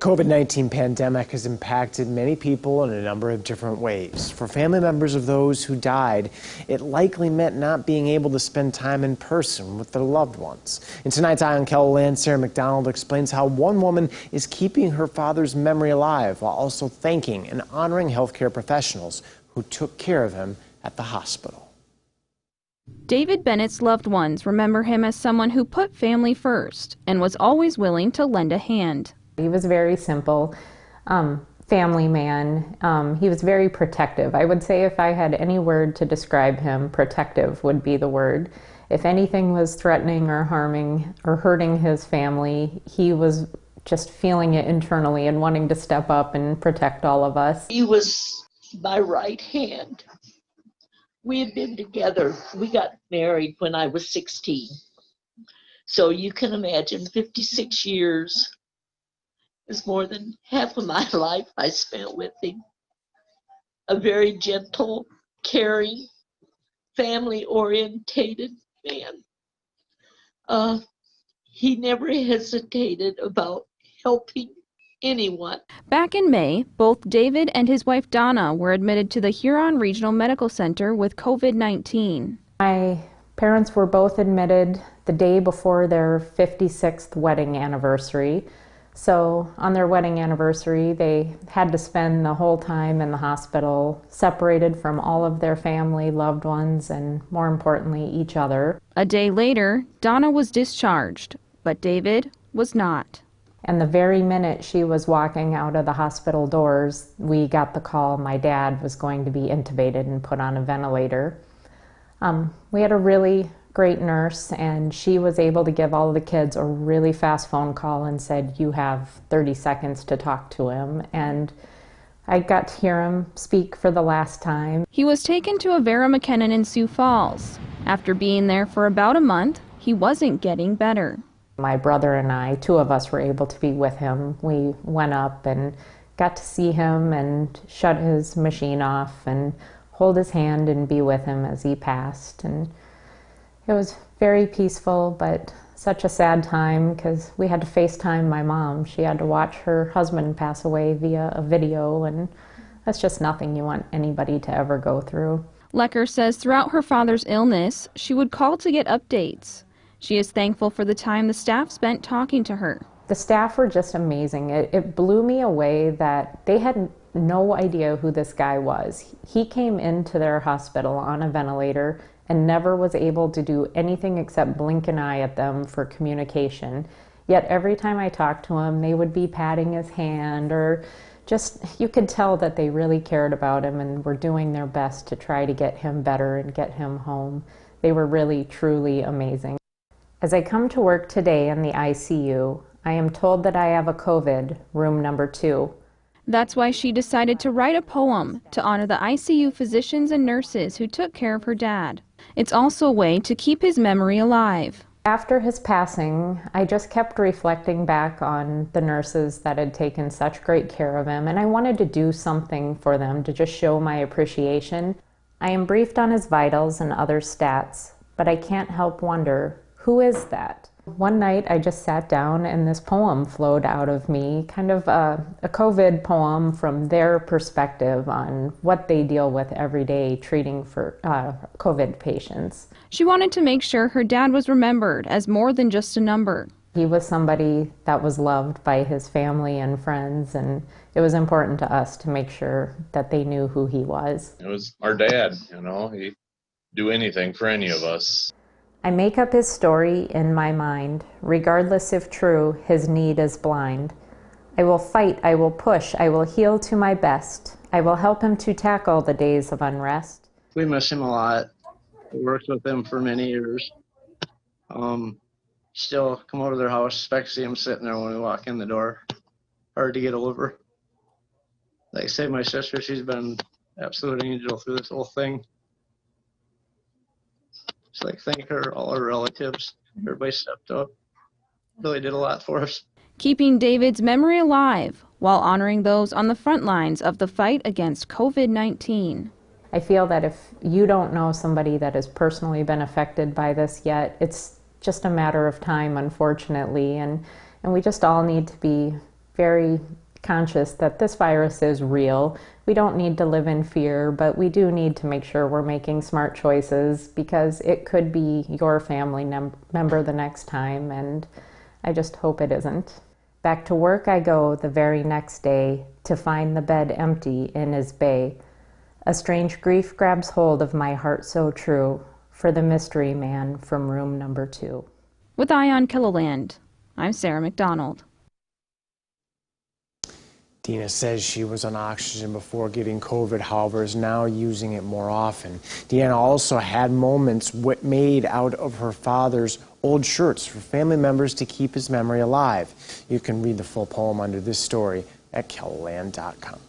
COVID-19 pandemic has impacted many people in a number of different ways. For family members of those who died, it likely meant not being able to spend time in person with their loved ones. In tonight's Eye on KELOLAND, Sarah McDonald explains how one woman is keeping her father's memory alive while also thanking and honoring healthcare professionals who took care of him at the hospital. David Bennett's loved ones remember him as someone who put family first and was always willing to lend a hand. He was very simple, family man. He was very protective. I would say if I had any word to describe him, protective would be the word. If anything was threatening or harming or hurting his family, he was just feeling it internally and wanting to step up and protect all of us. He was my right hand. We had been together. We got married when I was 16. So you can imagine 56 years is more than half of my life I spent with him. A very gentle, caring, family-orientated man. He never hesitated about helping anyone. Back in May, both David and his wife Donna were admitted to the Huron Regional Medical Center with COVID-19. My parents were both admitted the day before their 56th wedding anniversary. So on their wedding anniversary, they had to spend the whole time in the hospital, separated from all of their family, loved ones, and more importantly, each other. A day later, Donna was discharged, but David was not. And the very minute she was walking out of the hospital doors, we got the call my dad was going to be intubated and put on a ventilator. We had a really great nurse, and she was able to give all of the kids a really fast phone call and said, "You have 30 seconds to talk to him." And I got to hear him speak for the last time. He was taken to Avera McKinnon in Sioux Falls. After being there for about a month, he wasn't getting better. My brother and I, two of us, were able to be with him. We went up and got to see him and shut his machine off and hold his hand and be with him as he passed. And it was very peaceful, but such a sad time because we had to FaceTime my mom. She had to watch her husband pass away via a video, and that's just nothing you want anybody to ever go through. Lecker says throughout her father's illness, she would call to get updates. She is thankful for the time the staff spent talking to her. The staff were just amazing. It blew me away that they had no idea who this guy was. He came into their hospital on a ventilator and never was able to do anything except blink an eye at them for communication. Yet every time I talked to him, they would be patting his hand, or just, you could tell that they really cared about him and were doing their best to try to get him better and get him home. They were really, truly amazing. As I come to work today in the ICU, I am told that I have a COVID, room number 2. That's why she decided to write a poem to honor the ICU physicians and nurses who took care of her dad. It's also a way to keep his memory alive. After his passing, I just kept reflecting back on the nurses that had taken such great care of him, and I wanted to do something for them to just show my appreciation. I am briefed on his vitals and other stats, but I can't help wonder, who is that? One night I just sat down and this poem flowed out of me, kind of a COVID poem from their perspective on what they deal with every day treating for COVID patients. She wanted to make sure her dad was remembered as more than just a number. He was somebody that was loved by his family and friends, and it was important to us to make sure that they knew who he was. It was our dad, he'd do anything for any of us. I make up his story in my mind, regardless if true, his need is blind. I will fight, I will push, I will heal to my best. I will help him to tackle the days of unrest. We miss him a lot. We worked with him for many years. Still come over to their house, expect to see him sitting there when we walk in the door. Hard to get over. Like I say, my sister, she's been an absolute angel through this whole thing. Just thank her, all our relatives, everybody stepped up, really did a lot for us. Keeping David's memory alive while honoring those on the front lines of the fight against COVID-19. I feel that if you don't know somebody that has personally been affected by this yet, it's just a matter of time, unfortunately, and we just all need to be very conscious that this virus is real. We don't need to live in fear, but we do need to make sure we're making smart choices because it could be your family member the next time, and I just hope it isn't. Back to work I go the very next day to find the bed empty in his bay. A strange grief grabs hold of my heart so true for the mystery man from room number 2. With Eye on Killaland, I'm Sarah McDonald. Dina says she was on oxygen before getting COVID, however, is now using it more often. Deanna also had moments made out of her father's old shirts for family members to keep his memory alive. You can read the full poem under this story at killaland.com.